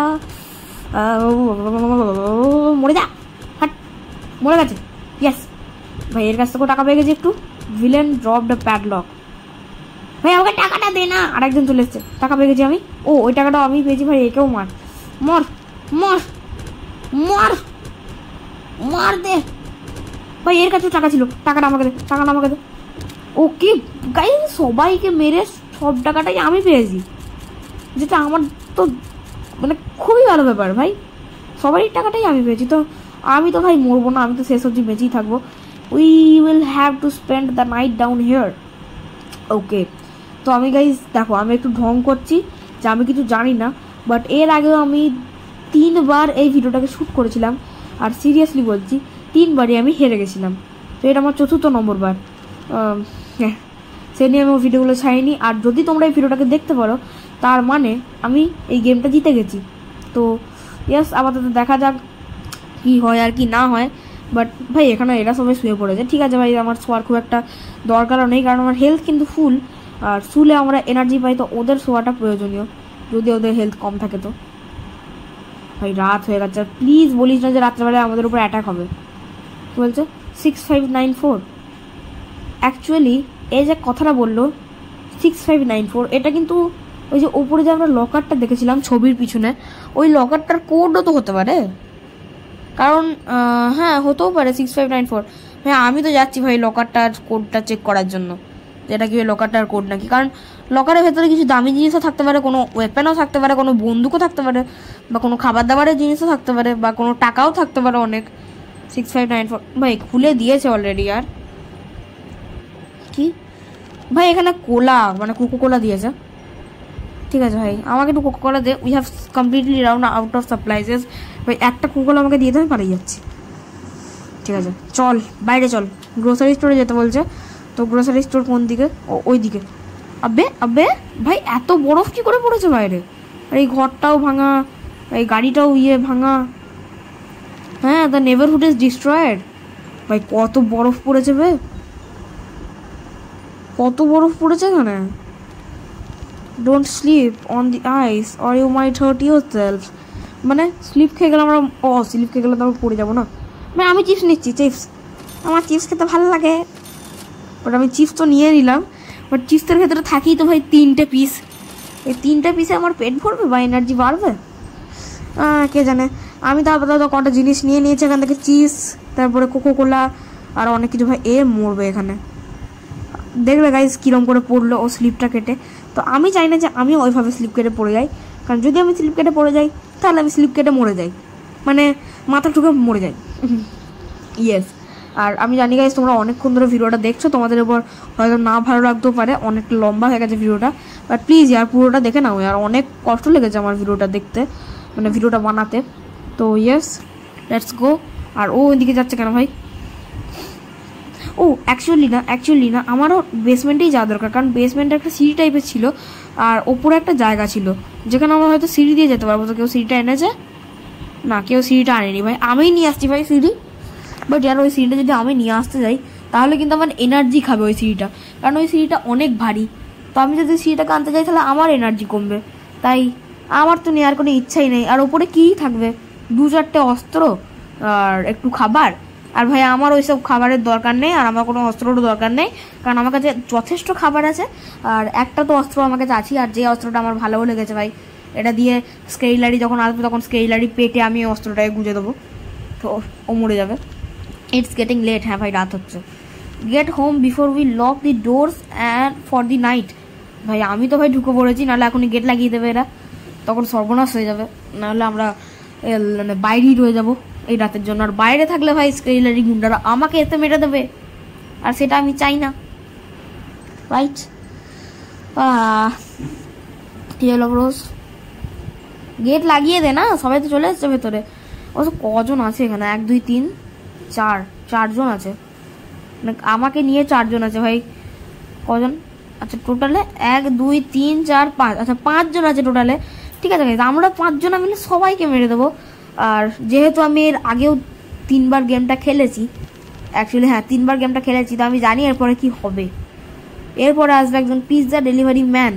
মরে যা। হাট, মরে গেছে। ইয়েস ভাই, এর কাছ থেকেও টাকা পেয়ে গেছি একটু। Villain drop the padlock. ভাই আমাকে টাকাটা দে না। আরেকজন চলে এসছে, টাকা পেয়ে গেছি আমি। ও ওই টাকাটাও আমি পেয়েছি। ভাই একেও মার, মর মর মর মার দে। ভাই এর কাছেও টাকা ছিল, টাকাটা আমাকে দে, টাকাটা আমাকে দে। ওকে গাইস, সবাইকে মেরে সব টাকাটাই আমি পেয়েছি, যেটা আমার তো মানে খুবই ভালো ব্যাপার। ভাই সবারই টাকাটাই আমি পেয়েছি, তো আমি তো ভাই মরবো না, আমি তো শেষ অবধি বেঁচেই থাকবো। We will have to spend the night down here. Okay, তো আমি গাইস দেখো, আমি একটু ঢং করছি যে আমি কিছু জানি না, বাট এর আগেও আমি 3বার এই ভিডিওটাকে শ্যুট করেছিলাম। আর সিরিয়াসলি বলছি, 3বারই আমি হেরে গেছিলাম। তো এটা আমার 4র্থ নম্বর বার। হ্যাঁ, সে নিয়ে আমি ভিডিওগুলো ছাড়িনি। আর যদি তোমরা এই ভিডিওটাকে দেখতে পারো তার মানে আমি এই গেমটা জিতে গেছি। তো ইয়েস, আপাতত দেখা যাক কি হয় আর কি না হয়। বাট ভাই এখানে এরা সবাই শুয়ে পড়েছে, ঠিক আছে ভাই, আমার শোয়ার খুব একটা দরকারও নেই, কারণ আমার হেলথ কিন্তু ফুল। আর শুলে আমরা এনার্জি পাই, তো ওদের শোয়াটা প্রয়োজনীয়, যদি ওদের হেলথ কম থাকে। তো ভাই রাত হয়ে গেছে, প্লিজ বলিস না যে রাত্রেবেলায় আমাদের উপর অ্যাটাক হবে। কি বলছে 6594? অ্যাকচুয়ালি এই যে কথাটা বললো 6594, এটা কিন্তু ওই যে ওপরে যে আমরা লকারটা দেখেছিলাম ছবির পিছনে, ওই লকারটার কোডও তো হতে পারে। কারণ হ্যাঁ, হতেও পারে 6594। হ্যাঁ, আমি তো যাচ্ছি ভাই লকারটার কোডটা চেক করার জন্য, যেটা কি ওই লকারটার কোড নাকি। কারণ লকারের ভেতরে কিছু দামি জিনিসও থাকতে পারে, কোনো ওয়েপেনও থাকতে পারে, কোনো বন্দুকও থাকতে পারে, বা কোনো খাবার দাবারের জিনিসও থাকতে পারে, বা কোনো টাকাও থাকতে পারে অনেক। 6594 ভাই খুলে দিয়েছে অলরেডি। আর কি ভাই, এখানে কোলা মানে কোকো কোলা দিয়েছে। ঠিক আছে ভাই, আমাকে একটু কোকো কোলা দে। We have completely round out of supplies. ভাই একটা কোকো কোলা আমাকে দিয়ে দেবে, পালিয়ে যাচ্ছি। ঠিক আছে চল বাইরে চল, গ্রোসারি স্টোরে যেতে বলছে। তো গ্রোসারি স্টোর কোন দিকে? ওই দিকে। আবে আবে ভাই, এত বরফ কি করে পড়েছে বাইরে? আর এই ঘরটাও ভাঙা, এই গাড়িটাও ভাঙা। হ্যাঁ, দ্য নেবারহুড ইজ ডিস্ট্রয়েড। ভাই কত বরফ পড়েছে বে, কত বরফ পড়েছে এখানে। Don't slip on the ice or you might hurt yourself. মানে স্লিপ খেয়ে গেলে আমরা, স্লিপ খেয়ে গেলে তো আমরা পড়ে যাবো না। মানে আমি চিপস নিচ্ছি, চিপস, আমার চিপস খেতে ভালো লাগে। বাট আমি চিপস তো নিয়ে নিলাম, বাট চিপসের ভেতরে থাকি তো ভাই 3টে পিস। এই 3টে পিসে আমার পেট ভরবে বা এনার্জি বাড়বে কে জানে। আমি তো আপাতত কটা জিনিস নিয়ে নিয়েছি এখান থেকে, চিপস, তারপরে কোকো কোলা আর অনেক কিছু। ভাই মরবে এখানে, দেখবে গাইজ কিরম করে পড়লো ও স্লিপটা কেটে। তো আমি চাই না যে আমি ওইভাবে স্লিপ কেটে পড়ে যাই, কারণ যদি আমি স্লিপ কেটে পড়ে যাই তাহলে আমি স্লিপ কেটে মরে যাই, মানে মাথা ঠুকে মরে যাই। ইয়েস, আর আমি জানি গাইজ তোমরা অনেকক্ষণ ধরে ভিডিওটা দেখছো, তোমাদের উপর হয়তো না ভালো লাগতেও পারে, অনেক লম্বা হয়ে গেছে ভিডিওটা। বাট প্লিজ ইয়ার পুরোটা দেখে নাও, আর অনেক কষ্ট লেগেছে আমার ভিডিওটা দেখতে, মানে ভিডিওটা বানাতে। তো ইয়েস, লেটস গো। আর ও ওইদিকে যাচ্ছে কেন ভাই? ও অ্যাকচুয়ালি না আমারও বেসমেন্টেই যাওয়া দরকার, কারণ বেসমেন্টে একটা সিঁড়ি টাইপের ছিল আর ওপরে একটা জায়গা ছিল যেখানে আমরা হয়তো সিঁড়ি দিয়ে যেতে পারবো। তো কেউ সিঁড়িটা এনেছে? না, কেউ সিঁড়িটা আনেনি ভাই, আমিই নিয়ে আসছি ভাই সিঁড়ি। বাট যার ওই সিঁড়িটা যদি আমি নিয়ে আসতে যাই তাহলে কিন্তু আমার এনার্জি খাবে ওই সিঁড়িটা, কারণ ওই সিঁড়িটা অনেক ভারী। তো আমি যদি সিঁড়িটাকে আনতে যাই তাহলে আমার এনার্জি কমবে, তাই আমার তো নেওয়ার কোনো ইচ্ছাই নেই। আর ওপরে কী থাকবে? 2-4টে অস্ত্র আর একটু খাবার। আর ভাই আমার ওইসব খাবারের দরকার নেই, আর আমার কোনো অস্ত্ররও দরকার নেই, কারণ আমার কাছে যথেষ্ট খাবার আছে। আর একটা তো অস্ত্র আমার কাছে আছে, আর যে অস্ত্রটা আমার ভালোও লেগেছে ভাই, এটা দিয়ে স্কেইলারি যখন আসবে তখন স্কেইলারি পেটে আমি ওই অস্ত্রটাকে গুঁজে দেবো, তো ও মরে যাবে। It's getting late. হ্যাঁ ভাই, রাত হচ্ছে। Get home before we lock the doors and for the night. ভাই আমি তো ভাই ঢুকে পড়েছি, নাহলে এখনই গেট লাগিয়ে দেবে এরা, তখন সর্বনাশ হয়ে যাবে। নাহলে আমরা মানে বাইরেই রয়ে যাবো এই রাতের জন্য। আর বাইরে থাকলে ভাই স্কেইলারি গুন্ডারা আমাকে এতে মেরে দেবে, আর সেটা আমি চাই না, রাইট? কি হলো রোজ? গেট লাগিয়ে দে না, সবাই তো চলে এসছে ভেতরে। অবশ্য কজন আছে এখানে? 1 2 3 4, 4জন আছে, আমাকে নিয়ে 4জন আছে ভাই। কজন? আচ্ছা টোটালে 1 2 3 4 5, আচ্ছা 5জন আছে টোটালে। ঠিক আছে ভাই, আমরা 5জন মিলে সবাইকে মেরে দেবো। আর যেহেতু আমি এর আগেও 3বার গেমটা খেলেছি, অ্যাকচুয়ালি হ্যাঁ 3বার গেমটা খেলেছি, তো আমি জানি এরপরে কি হবে। এরপরে আসবে একজন পিৎজা ডেলিভারি ম্যান,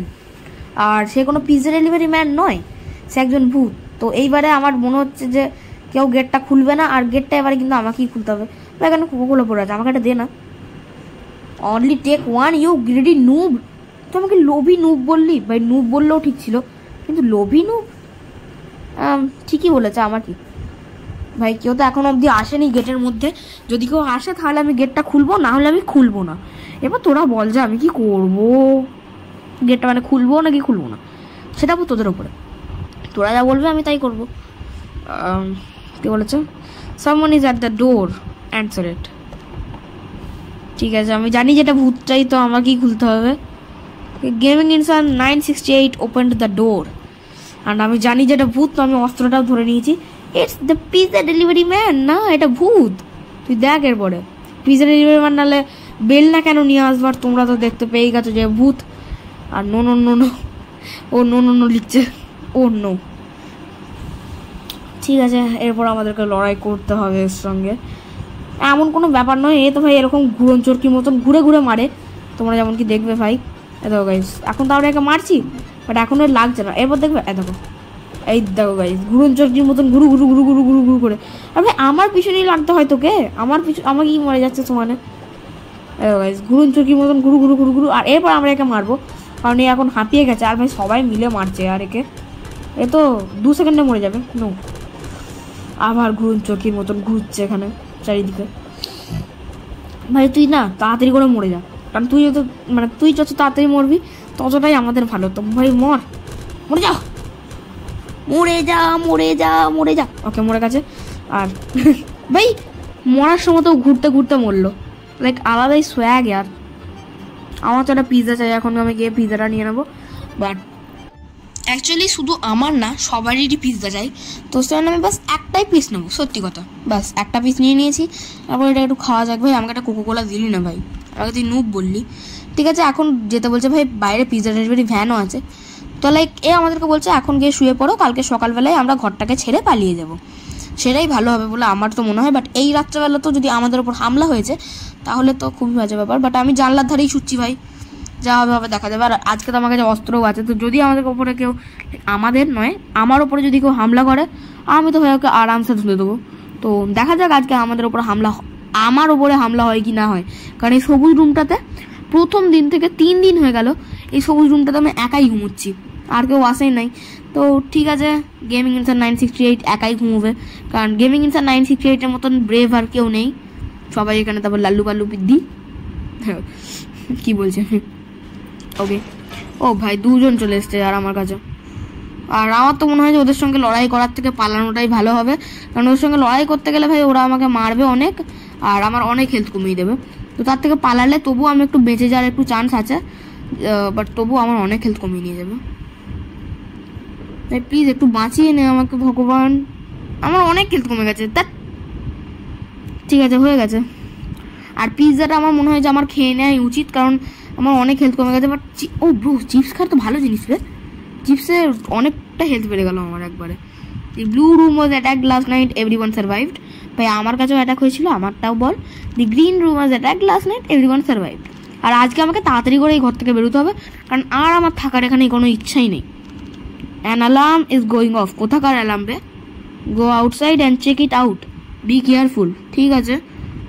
আর সে কোনো পিৎজা ডেলিভারি ম্যান নয়, সে একজন ভূত। তো এইবারে আমার মনে হচ্ছে যে কেউ গেটটা খুলবে না, আর গেটটা এবারে কিন্তু আমাকেই খুলতে হবে। এখানে কোকোকোলা পড়ে আছে, আমাকে একটা দে না। Only take 1 you greedy noob. তো আমাকে লোভি নুব বললি ভাই, নুব বললেও ঠিক ছিল, কিন্তু লোভি নুব ঠিকই বলেছে। আমার কি ভাই, কেউ তো এখন অবধি আসেনি গেটের মধ্যে। যদি কেউ আসে তাহলে আমি গেটটা খুলবো, না হলে আমি খুলবো না। এবার তোরা বল যে আমি কি করবো, গেটটা মানে খুলবো নাকি খুলবো না, সেটা তোদের ওপরে। তোরা যা বলবে আমি তাই করবো। কি বলেছে? Someone is at the door, answer it. ঠিক আছে, আমি জানি যেটা ভূত চাই, তো আমাকেই খুলতে হবে। গেমিং ইনসান 968 ওপেন্ড দ্য ডোর, অ্যান্ড আমি জানি যেটা ভূত, তো আমি অস্ত্রটাও ধরে নিয়েছি। It's the pizza delivery man. না, এটা ভূত। তুই দেখ এরপরে পিৎজা ডেলিভারি ম্যান, নাহলে বেল না কেন নিয়ে আসবার? তোমরা তো দেখতে পেয়ে গেছো যে ভূত। আর নো নো নো নো, ও নো নো নো লিখছে, ও নো। ঠিক আছে, এরপর আমাদেরকে লড়াই করতে হবে এর সঙ্গে। এমন কোনো ব্যাপার নয়, এ তো ভাই এরকম ঘুরন চরকির মতন ঘুরে ঘুরে মারে, তোমরা যেমন কি দেখবে ভাই। দেখো গাইস, এখন তো আমরা একে মারছি, বাট এখন আর লাগছে না। এরপর দেখবে দেখো, এই দেখো গাইস, ঘুরন চরকির মতন ঘুরু ঘুরু ঘুরু ঘুরু ঘুরু ঘুরু করে। আর ভাই আমার পিছনেই লাগতে হয় তোকে, আমাকেই মরে যাচ্ছে সমানে। দেখো গাইস, ঘুরন চরকির মতন ঘুরু ঘুরু ঘুরু ঘুরু। আর এরপর আমরা একে মারবো, কারণ এ এখন হাঁপিয়ে গেছে। আর ভাই সবাই মিলে মারছে, আর এ তো 2 সেকেন্ডে মরে যাবে। নো, আবার ঘুরন চরকির মতন ঘুরছে এখানে চারিদিকে। ভাই তুই না তাড়াতাড়ি করে মরে যা, কারণ তুই যত তুই যত তাড়াতাড়ি মরবি ততটাই আমাদের ভালো। তো ভাই মরে যা, মরে যা, মরে যা, মরে যা। ওকে, মরে গেছে। আর ভাই মরার সময় তো ঘুরতে ঘুরতে মরলো, লাইক আলাদাই সোয়াগ। আর আমার তো একটা পিৎজা চাই, এখন আমি গিয়ে পিৎজাটা নিয়ে নেবো। বাট অ্যাকচুয়ালি শুধু আমার না, সবারই পিৎজা চাই। তো সেখানে আমি বাস একটাই পিস নেবো, সত্যি কথা। বাস একটা পিস নিয়ে নিয়েছি, তারপর এটা একটু খাওয়া যাক। ভাই আমাকে একটা কোকোকোলা দিলি না ভাই, আমাকে তুই নুব বললি। ঠিক আছে, এখন যেতে বলছে ভাই, বাইরে পিৎজা ডেলিভারি ভ্যানও আছে। তো লাইক আমাদেরকে বলছে এখন গিয়ে শুয়ে পড়ো, কালকে সকালবেলায় আমরা ঘরটাকে ছেড়ে পালিয়ে যাব। সেটাই ভালো হবে বলে আমার তো মনে হয়। বাট এই রাত্রেবেলা তো যদি আমাদের ওপর হামলা হয়েছে তাহলে তো খুবই বাজে ব্যাপার। বাট আমি জানলার ধারেই ছুটছি ভাই, যা হবে হবে দেখা যাবে। আর আজকে তো আমার কাছে অস্ত্রও আছে, তো যদি আমাদের ওপরে কেউ, আমাদের নয় আমার ওপরে যদি কেউ হামলা করে, আমি তো ভাই ওকে আরামসে ধুলে দেবো। তো দেখা যাক আজকে আমাদের ওপরে আমার ওপরে হামলা হয় কি না হয়। কারণ এই সবুজ রুমটাতে প্রথম দিন থেকে 3 দিন হয়ে গেল, এই সবুজ রুমটাতে আমি একাই ঘুমোচ্ছি, আর কেউ আসেই নাই। তো ঠিক আছে, গেমিং ইনসান 968 একাই ঘুমোবে, কারণ গেমিং ইনসান 968-এর মতন ব্রেভ আর কেউ নেই। সবাই এখানে তারপর লাল্লু পাল্লু পিদ্দি কি বলছে। ওকে, ও ভাই 2জন চলে এসছে আর আমার কাছে। আর আমার তো মনে হয় যে ওদের সঙ্গে লড়াই করার থেকে পালানোটাই ভালো হবে, কারণ ওদের সঙ্গে লড়াই করতে গেলে ভাই ওরা আমাকে মারবে অনেক, আর আমার অনেক হেলথ কমিয়ে দেবে। তো তার থেকে পালালে তবুও আমি একটু বেঁচে যাওয়ার একটু চান্স আছে, বাট তবুও আমার অনেক হেলথ কমিয়ে নিয়ে যাবে। তাই প্লিজ একটু বাঁচিয়ে নে আমাকে ভগবান, আমার অনেক হেলথ কমে গেছে। ঠিক আছে, হয়ে গেছে। আর পিৎজাটা আমার মনে হয় যে আমার খেয়ে নেওয়াই উচিত, কারণ আমার অনেক হেলথ কমে গেছে। বাট ও ব্রো, চিপস খাওয়া তো ভালো জিনিস রে, চিপসে অনেকটা হেলথ বেড়ে গেল আমার একবারে। The blue room was attacked last night, everyone survived. ভাই আমার কাছেও অ্যাটাক হয়েছিল, আমারটাও বল। The green room was attacked last night, everyone survived. আর আজকে আমাকে তাড়াতাড়ি করে এই ঘর থেকে বেরোতে হবে, কারণ আর আমার থাকার এখানে কোনো ইচ্ছাই নেই। An alarm is going off. কোথাকার অ্যালার্ম রে? Go outside and check it out, be careful. ঠিক আছে,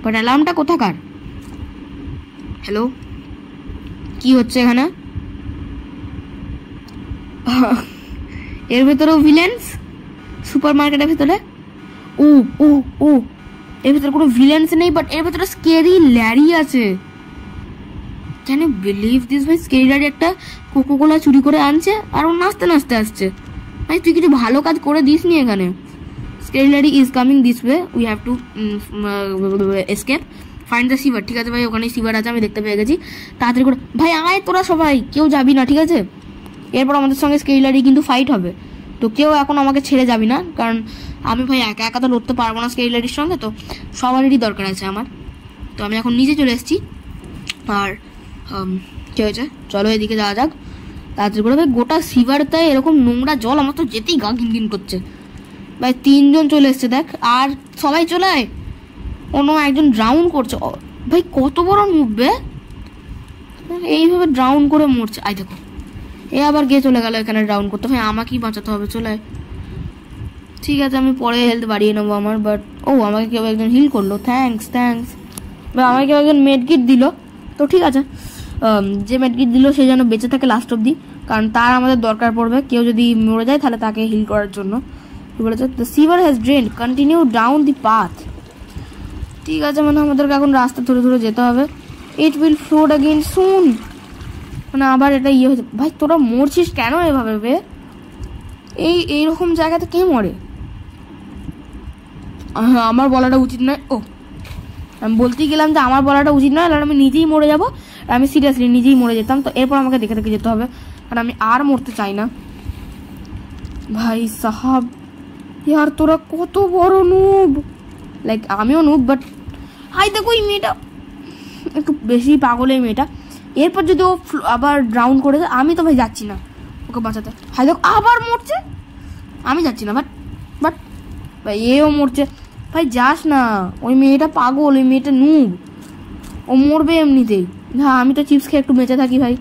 বাট অ্যালার্মটা কোথাকার? হ্যালো, কি হচ্ছে এখানে? এর ভেতরেও ভিলেন্স? সুপার মার্কেটের ভেতরে? ও ও ও, এর ভেতরে কোনো ভিলেন্স নেই, বাট এর ভেতরে স্কেরি ল্যারি আছে। ক্যান ইউ বিলিভ দিস ভাই? স্কেরি ল্যারি একটা কোকোকোলা চুরি করে আনছে আর ও নাচতে নাচতে আসছে। ভাই তুই কিছু ভালো কাজ করে দিস নি এখানে। Scary Larry is coming this way, we have to escape, find the sewer. ঠিক আছে ভাই, ওখানে সিভার আছে, আমি দেখতে পেয়ে গেছি। তাড়াতাড়ি করে ভাই আয়, তোরা সবাই কেউ যাবি না, ঠিক আছে? এরপর আমাদের সঙ্গে স্কেরি ল্যারি কিন্তু ফাইট হবে, তো কেউ এখন আমাকে ছেড়ে যাবি না, কারণ আমি ভাই একা একা তো লড়তে পারবো না স্কেরি ল্যারির সঙ্গে, তো সবারই দরকার আছে আমার। তো আমি এখন নিচে চলে এসেছি। আর কী হয়েছে, চলো এদিকে যাওয়া যাক তাড়াতাড়ি করে। ভাই গোটা সিভারটায় এরকম নোংরা জল, আমার তো যেতেই গা ঘিন করছে। ভাই 3 জন চলে এসছে দেখ, আর সবাই চলে আয়। অন্য একজন ড্রাউন করছে। ভাই কত বড় মুভবে, এইভাবে ড্রাউন করে মরছে। আই দেখো, এ আবার গিয়ে চলে গেল এখানে ড্রাউন করতে। ভাই আমাকেই বাঁচাতে হবে, চলে। ঠিক আছে, আমি পরে হেলথ বাড়িয়ে নেবো আমার। বাট ও, আমাকে কেউ একজন হিল করলো, থ্যাঙ্কস। বা আমাকে কেউ একজন মেডকিট দিল, তো ঠিক আছে। যে মেডকিট দিল সে যেন বেঁচে থাকে লাস্ট অব্দি, কারণ তার আমাদের দরকার পড়বে। কেউ যদি মরে যায় তাহলে তাকে হিল করার জন্য। কি বলেছে? The sewer has drained, continue down the path. ঠিক আছে, মানে আমাদেরকে এখন রাস্তা ধরে ধরে যেতে হবে। ইট উইল ফ্লোড অ্যাগেন সুন, মানে আবার এটা ইয়ে হয়েছে। ভাই তোরা মরছিস কেন এভাবে বে? এইরকম জায়গাতে কে মরে? আমার বলাটা উচিত নয়। ও, আমি বলতেই গেলাম যে আমার বলাটা উচিত নয়, আর আমি নিজেই মরে যাবো। আর আমি সিরিয়াসলি নিজেই মরে যেতাম। তো এরপর আমাকে দেখে দেখে যেতে হবে, কারণ আমি আর মরতে চাই না। ভাই সাহাব, ইয়ার তোরা কত বড় নুব। লাইক আমিও নুব, বাট হাই দেখো এই মেয়েটা একটু বেশি পাগল। এই মেয়েটা এরপর যদি ও আবার ড্রাউন করে দেয়, আমি তো ভাই যাচ্ছি না ওকে বাঁচাতে। হাই দেখো আবার মরছে, আমি যাচ্ছি না। বাট ভাই এও মরছে। ভাই যাস না, ওই মেয়েটা পাগল, ওই মেয়েটা নুব, ও মরবে এমনিতেই। হ্যাঁ, আমি তো চিপস খেয়ে একটু বেঁচে থাকি ভাই,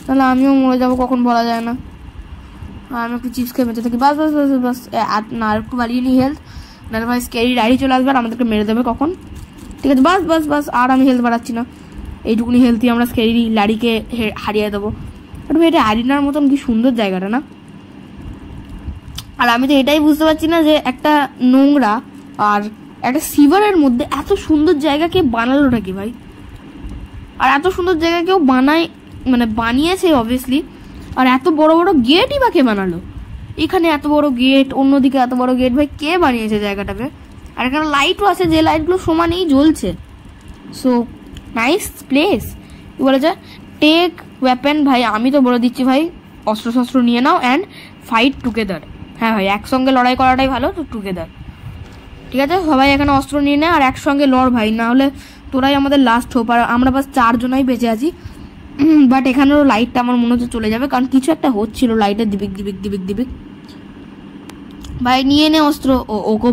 তাহলে আমিও মরে যাবো কখন বলা যায় না। আমি একটু চিপস খেয়ে বেঁচে থাকি, বাস বাস বাস বাস। না আর একটু বাড়িয়ে নিই হেলথ, নাহলে ভাই স্কেরি ডায়েরি চলে আসবে আর আমাদেরকে মেরে দেবে কখন। ঠিক আছে, বাস বাস বাস, আর আমি হেলথ বাড়াচ্ছি না। এইটুকুনি হেলথই আমরা স্কেরি লারিকে হারিয়ে দেবো। বাট ভাই এটা অ্যারিনার মতন কি সুন্দর জায়গাটা না? আর আমি তো এটাই বুঝতে পারছি না যে একটা নোংরা আর একটা সিভারের মধ্যে এত সুন্দর জায়গা কে বানালো নাকি ভাই? আর এত সুন্দর জায়গা কেউ বানায়, মানে বানিয়েছে অবভিয়াসলি। আর এত বড় বড় গেটই বা কে বানালো? এখানে এত বড় গেট, অন্যদিকে এত বড় গেট, ভাই কে বানিয়েছে জায়গাটাকে? আর এখানে লাইটও আছে, যে লাইটগুলো সমানেই জ্বলছে। So nice place. কি বলেছে? Take weapon. ভাই আমি তো বলে দিচ্ছি ভাই, অস্ত্র শস্ত্র নিয়ে নাও অ্যান্ড ফাইট টুগেদার। হ্যাঁ ভাই, একসঙ্গে লড়াই করাটাই ভালো, তো টুগেদার। ঠিক আছে, সবাই এখানে অস্ত্র নিয়ে নেয় আর একসঙ্গে লড় ভাই, না হলে তোরাই আমাদের লাস্ট হোপ। আর আমরা বাস 4 জনাই বেঁচে আছি। বাট এখানেও লাইটটা আমার মনে হচ্ছে চলে যাবে, কারণ কিছু একটা হচ্ছিল লাইটের দিবিক দিবিক দিবিক দিবিক। ভাই নিয়ে নে অস্ত্র। ওকে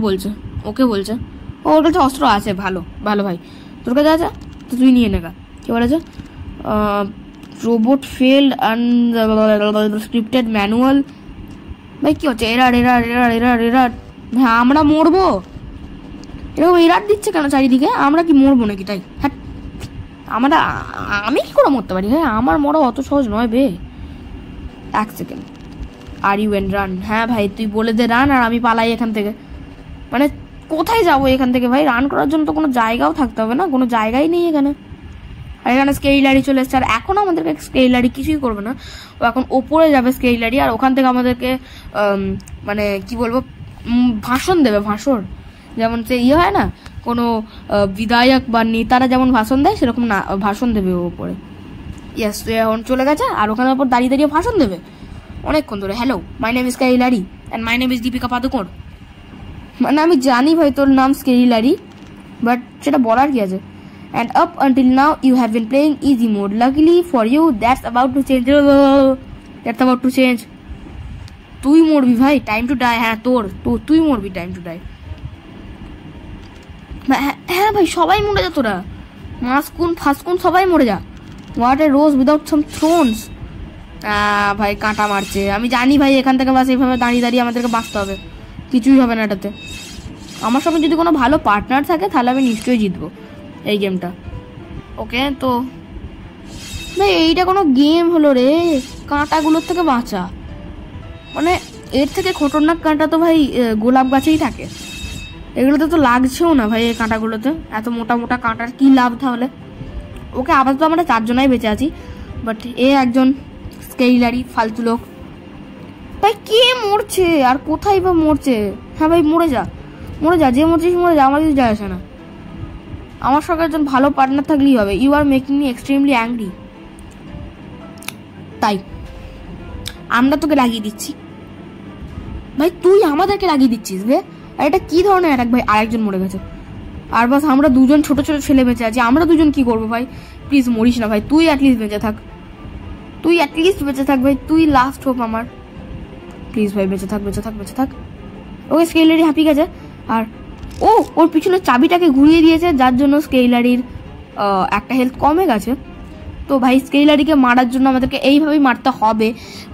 বলছে ওর কাছে অস্ত্র আছে। ভালো ভালো ভাই, তোর কাছে আছে তো তুই নিয়ে নেগা। কি বলেছে? Robot failed unscripted manual. ভাই কি হচ্ছে? Error error error error error. হ্যাঁ আমরা মরবো, এরকম এরার দিচ্ছে কেন চারিদিকে? আমরা কি মরবো নাকি? তাই হ্যাঁ, আমি কি করে মরতে পারি? হ্যাঁ, আমার মরা অত সহজ নয় বে। 1 second. Are U N run. হ্যাঁ ভাই তুই বলে দে রান, আর আমি পালাই এখান থেকে। মানে কোথায় যাবো এখান থেকে ভাই? রান করার জন্য তো কোনো জায়গাও থাকতে হবে না, কোনো জায়গাই নেই এখানে। আর এখানে স্কেরি লারি চলে এসছে, আর এখন আমাদেরকে স্কেরি লারি কিছুই করবে না, ও এখন ওপরে যাবে স্কেরি লারি, আর ওখান থেকে আমাদেরকে মানে কি বলবো, ভাষণ দেবে। ভাষণ যেমন সে ইয়ে হয় না, কোনো বিধায়ক বা নেতারা যেমন ভাষণ দেয়, সেরকম না ভাষণ দেবে ও ওপরে। ইয়েস, তো এখন চলে গেছে, আর ওখানে ওপর দাঁড়িয়ে দাঁড়িয়ে ভাষণ দেবে অনেকক্ষণ ধরে। Hello, my name is scary Larry and my name is Deepika Padukone. মানে আমি জানি ভাই তোর নাম স্কেরি লারি, বাট সেটা বলার কি আছে? and up until now you have been playing easy mode. Luckily for you that's about to change. That's about to change. তুই মরবি ভাই, টাইম টু ডাই। হ্যাঁ তুই মরবি, টাইম টু ডাই। হ্যাঁ ভাই সবাই মরে যা, তোরা মাসকুন ফাসকুন সবাই মরে যা। What a rose without some Thrones. ভাই কাঁটা মারছে, আমি জানি ভাই এখান থেকে বাস এইভাবে দাঁড়িয়ে দাঁড়িয়ে আমাদেরকে বাঁচতে হবে, কিছুই হবে না এটাতে। আমার সঙ্গে যদি কোনো ভালো পার্টনার থাকে তাহলে আমি নিশ্চয়ই জিতবো এই গেমটা। ওকে তো ভাই এইটা কোনো গেম হলো রে, কাঁটাগুলোর থেকে বাঁচা, মানে এর থেকে খতরনাক কাঁটা তো ভাই গোলাপ গাছেই থাকে, এগুলোতে তো লাগছেও না ভাই। এই কাঁটাগুলোতে এত মোটা মোটা কাঁটার কি লাভ তাহলে? ওকে আপাতত আমরা 4 জনাই বেঁচে আছি, বাট এ একজন স্কেইলারি ফালতু লোক। ভাই কে মরছে আর কোথায় বা মরছে? হ্যাঁ ভাই মরে যা, যে মরছিস মরে যা, আমার কিছু যায় আসে না। আমার সঙ্গে একজন ভালো পার্টনার থাকলেই হবে। You are making me extremely angry. তাই আমরা তোকে লাগিয়ে দিচ্ছি ভাই, তুই আমাদেরকে লাগিয়ে দিচ্ছিস বে। আর এটা কি ধরনের অ্যাটাক ভাই? আরেকজন মরে গেছে, আর বাস আমরা দুজন ছোট ছোট ছেলে বেঁচে আছি। আমরা দুজন কি করবো ভাই? প্লিজ মরিস না ভাই, তুই অ্যাটলিস্ট বেঁচে থাক, ভাই, তুই লাস্ট হোপ আমার। প্লিজ ভাই বেঁচে থাক। ওকে স্কেইলারি হ্যাপি গেছে, আর ওর পিছনে চাবিটাকে ঘুরিয়ে দিয়েছে, যার জন্য স্কেইলারির একটা হেলথ কমে গেছে। তো ভাই স্কেইলারিকে মারার জন্য আমাদেরকে এইভাবেই মারতে হবে,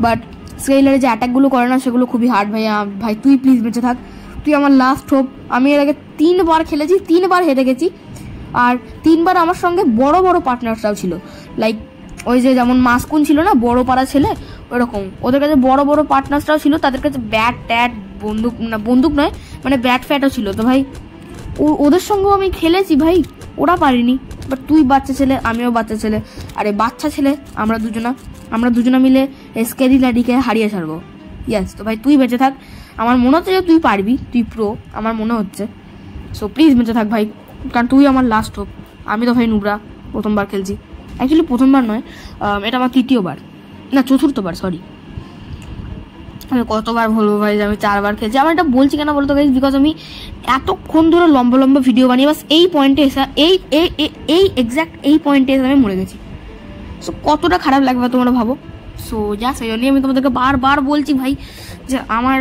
বাট স্কেইলারি যে অ্যাটাকগুলো করে না সেগুলো খুবই হার্ড ভাই। ভাই তুই প্লিজ বেঁচে থাক, তুই আমার লাস্ট হোপ। আমি এর আগে 3 বার খেলেছি, 3 বার হেরে গেছি, আর 3 বার আমার সঙ্গে বড় বড় পার্টনারসরাও ছিল। লাইক ওই যে যেমন মাসকুন ছিল না, বড় পাড়া ছেলে, ওরকম ওদের কাছে বড় বড় পার্টনারসরাও ছিল, তাদের কাছে ব্যাট ট্যাট বন্দুক নয় মানে ব্যাট ফ্যাটও ছিল। তো ভাই ওদের সঙ্গেও আমি খেলেছি ভাই, ওরা পারিনি। বাট তুই বাচ্চা ছেলে, আমিও বাচ্চা ছেলে, আরে বাচ্চা ছেলে আমরা দুজনা মিলে স্কেইলারিকে হারিয়ে ছাড়বো। ইয়াস, তো ভাই তুই বেঁচে থাক, আমার মনে হচ্ছে যে তুই পারবি, তুই প্রো আমার মনে হচ্ছে। সো প্লিজ বেঁচে থাক ভাই, কারণ তুই আমার লাস্ট হোপ। আমি তো ভাই নুবরা, প্রথমবার খেলছি। অ্যাকচুয়ালি প্রথমবার নয়, এটা আমার 4বার, সরি। আমি কতবার বলবো ভাই যে আমি 4 বার খেলছি। আমার এটা বলছি কেন বলতো গাইস, বিকজ আমি এতক্ষণ ধরে লম্বা ভিডিও বানিয়ে বাস এই পয়েন্টে এসে এই এক্স্যাক্ট এই পয়েন্টে এসে আমি মরে গেছি। সো কতটা খারাপ লাগবে তোমরা ভাবো। সো সেই জন্যই আমি তোমাদেরকে বারবার বলছি ভাই যে আমার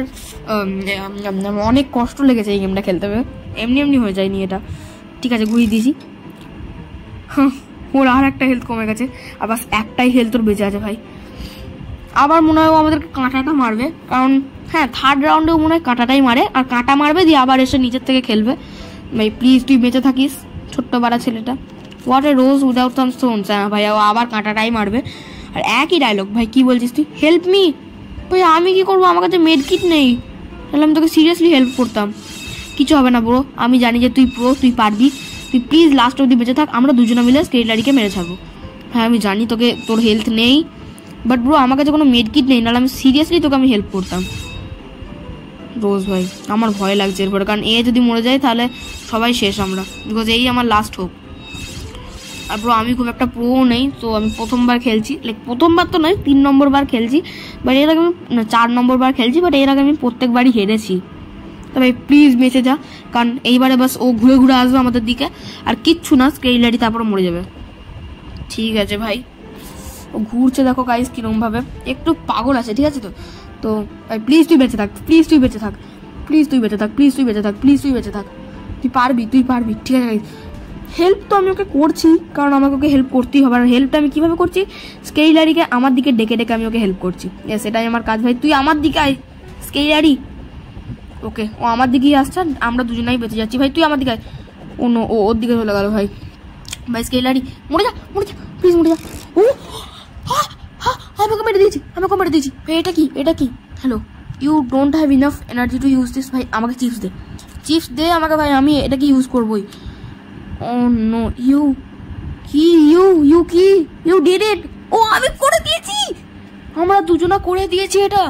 অনেক কষ্ট লেগেছে এই গেমটা খেলতে হবে, এমনি হয়ে যায়নি এটা। ঠিক আছে ঘুরিয়ে দিয়েছি, ওর আর একটা হেলথ কমে গেছে, আর বাস একটাই হেলথ ওর বেঁচে আছে ভাই। আবার মনে হয় ও আমাদেরকে কাঁটাটা মারবে, কারণ হ্যাঁ 3rd রাউন্ডেও মনে হয় কাঁটাটাই মারে, আর কাঁটা মারবে দিয়ে আবার এসে নিচের থেকে খেলবে। ভাই প্লিজ তুই বেঁচে থাকিস, ছোট্ট বাড়া ছেলেটা। What a rose without some Stones. হ্যাঁ ভাই ও আবার কাঁটাটাই মারবে, আর একই ডায়লগ। ভাই কি বলছিস তুই? Help me. ভাই আমি কি করবো, আমার কাছে মেডকিট নেই, তাহলে আমি তোকে সিরিয়াসলি হেল্প করতাম। কিছু হবে না ব্রো, আমি জানি যে তুই প্রো, তুই পারবি, তুই প্লিজ লাস্ট অবধি বেঁচে থাক, আমরা দুজনে মিলে স্কেইলারিকে মেরে ছাড়বো। হ্যাঁ আমি জানি তোর হেলথ নেই, বাট ব্রো আমার কাছে কোনো মেডকিট নেই, নাহলে আমি সিরিয়াসলি তোকে আমি হেল্প করতাম। রোজ ভাই আমার ভয় লাগছে এরপরে, কারণ এ যদি মরে যায় তাহলে সবাই শেষ আমরা, বিকজ এই আমার লাস্ট হোপ। আর ব্রো আমি খুব একটা প্রো নেই, তো আমি প্রথমবার খেলছি, লাইক প্রথমবার তো নয় 3 নম্বর বার খেলছি, বাট এর আগে আমি 4 নম্বর বার খেলছি, বাট এর আগে আমি প্রত্যেকবারই হেরেছি। তো ভাই প্লিজ বেঁচে যা, কারণ এইবারে বাস ও ঘুরে আসবে আমাদের দিকে, আর কিচ্ছু না স্কেইলারি তারপরে মরে যাবে। ঠিক আছে ভাই, ও ঘুরছে দেখো গাইস কিরমভাবে, একটু পাগল আছে, ঠিক আছে। তো ভাই প্লিজ তুই বেঁচে থাক, তুই পারবি, ঠিক আছে গাইস। হেল্প তো আমি ওকে করছি, কারণ আমাকে ওকে হেল্প করতেই হবে। আর হেল্পটা আমি কীভাবে করছি, স্কেইলারিকে আমার দিকে ডেকে আমি ওকে হেল্প করছি। সেটাই আমার কাজ ভাই, তুই আমার দিকে আয় স্কেইলারি। ওকে ও আমার দিকেই আসছে, আমরা দুজনেই বেঁচে যাচ্ছি। ভাই তুই আমার দিকে আয়। ও নো, ওর দিকে চলে গেল ভাই। স্কেইলারি মরে যা, প্লিজ মরে যা। ও আমাকে মেরে দিয়েছি। ভাই এটা কি? Hello, you don't have enough energy to use this. ভাই আমাকে চিপস দে আমাকে ভাই, আমি এটাকে ইউজ করবোই। ও নো, ইউ ডিড ইট। ও আমি করে দিয়েছি, আমরা দুজনা করে দিয়েছি এটা,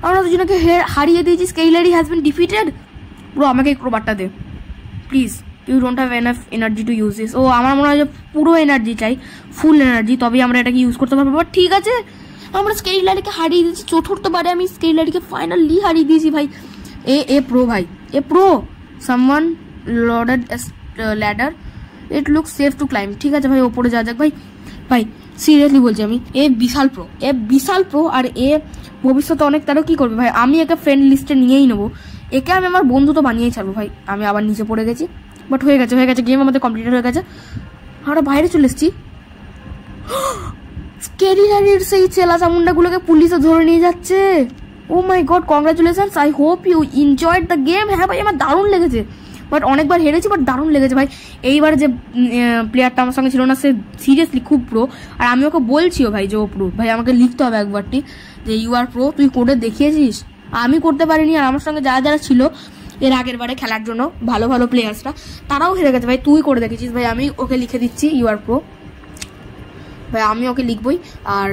আমরা দুজনকে হারিয়ে দিয়েছি। Scary Larry has been defeated. Bro আমাকে ক্রোবারটা দে please, you don't have enough energy to use this. ও আমার মনে হয় যে পুরো এনার্জি চাই, ফুল এনার্জি, তবেই আমরা এটাকে ইউজ করতে পারবো। বাট ঠিক আছে, আমরা স্কেইলারিকে হারিয়ে দিয়েছি, 4th বারে আমি স্কেইলারিকে ফাইনালি হারিয়ে দিয়েছি ভাই। এ প্রো ভাই, এ pro. Someone loaded ladder it look safe to climb. ঠিক আছে ভাই, ওপরে যা যাক ভাই। ভাই সিরিয়াসলি বলছি আমি, এ বিশাল প্রো আর এ ভবিষ্যতে অনেক তারও কী করবে ভাই। আমি একে ফ্রেন্ড লিস্টে নিয়েই নেবো, একে আমি আমার বন্ধু তো বানিয়েই ছাড়বো ভাই। আমি আবার নিচে পড়ে গেছি, বাট হয়ে গেছে গেম আমাদের কমপ্লিট হয়ে গেছে। আমরা বাইরে চলে এসেছি। স্কেরি রানির সেই চেলা চামুন্ডাগুলোকে পুলিশে ধরে নিয়ে যাচ্ছে। Oh my God, congratulations, I hope you enjoyed the game. হ্যাঁ ভাই, আমার দারুণ লেগেছে, বাট অনেকবার হেরেছি, বাট দারুণ লেগেছে ভাই। এইবার যে প্লেয়ারটা আমার সঙ্গে ছিল না, সে সিরিয়াসলি খুব প্রো, আর আমি ওকে বলছিও ভাই যে ও প্রো। ভাই আমাকে লিখতে হবে একবারটি যে ইউ আর প্রো, তুই করে দেখিয়েছিস। আমি করতে পারিনি, আর আমার সঙ্গে যারা ছিল এর আগের বারে খেলার জন্য ভালো প্লেয়ার্সরা, তারাও হেরে গেছে ভাই। তুই করে দেখেছিস ভাই, আমি ওকে লিখে দিচ্ছি ইউ আর প্রো ভাই, আমি ওকে লিখবই। আর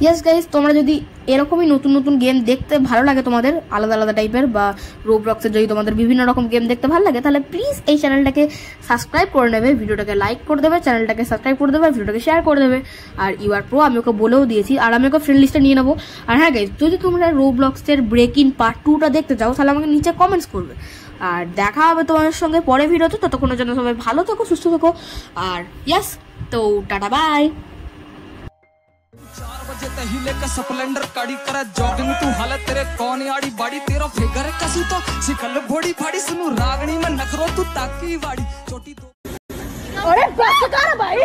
ইয়েস গাইজ, তোমরা যদি এরকমই নতুন গেম দেখতে ভালো লাগে তোমাদের, আলাদা টাইপের, বা রোবলক্সের যদি তোমাদের বিভিন্ন রকম গেম দেখতে ভালো লাগে, তাহলে প্লিজ এই চ্যানেলটাকে সাবস্ক্রাইব করে নেবে, ভিডিওটাকে লাইক করে দেবে, চ্যানেলটাকে সাবস্ক্রাইব করে দেবে, ভিডিওটাকে শেয়ার করে দেবে। আর ইউ আর প্রো আমি ওকে বলেও দিয়েছি, আর আমি ওকে ফ্রেন্ড লিস্টে নিয়ে নেবো। আর হ্যাঁ গাইজ, যদি তোমরা রোবলক্সের ব্রেক ইন পার্ট 2টা দেখতে চাও, তাহলে আমাকে নিচে কমেন্টস করবে। আর দেখা হবে তোমাদের সঙ্গে পরে ভিডিওতে, ততক্ষণের জন্য সবাই ভালো থেকো, সুস্থ থেকো। আর ইয়েস, তো টাটা বাই। 4 बजे तहिले का स्प्लेंडर काड़ी करा जॉगिंग तू हालत तेरे कौन आड़ी बाड़ी तेरा फिगर कसू तो सिकल घोड़ी फाड़ी सुनु रागणी में नखरो तू ताकी वाड़ी छोटी तो। अरे बस कर भाई।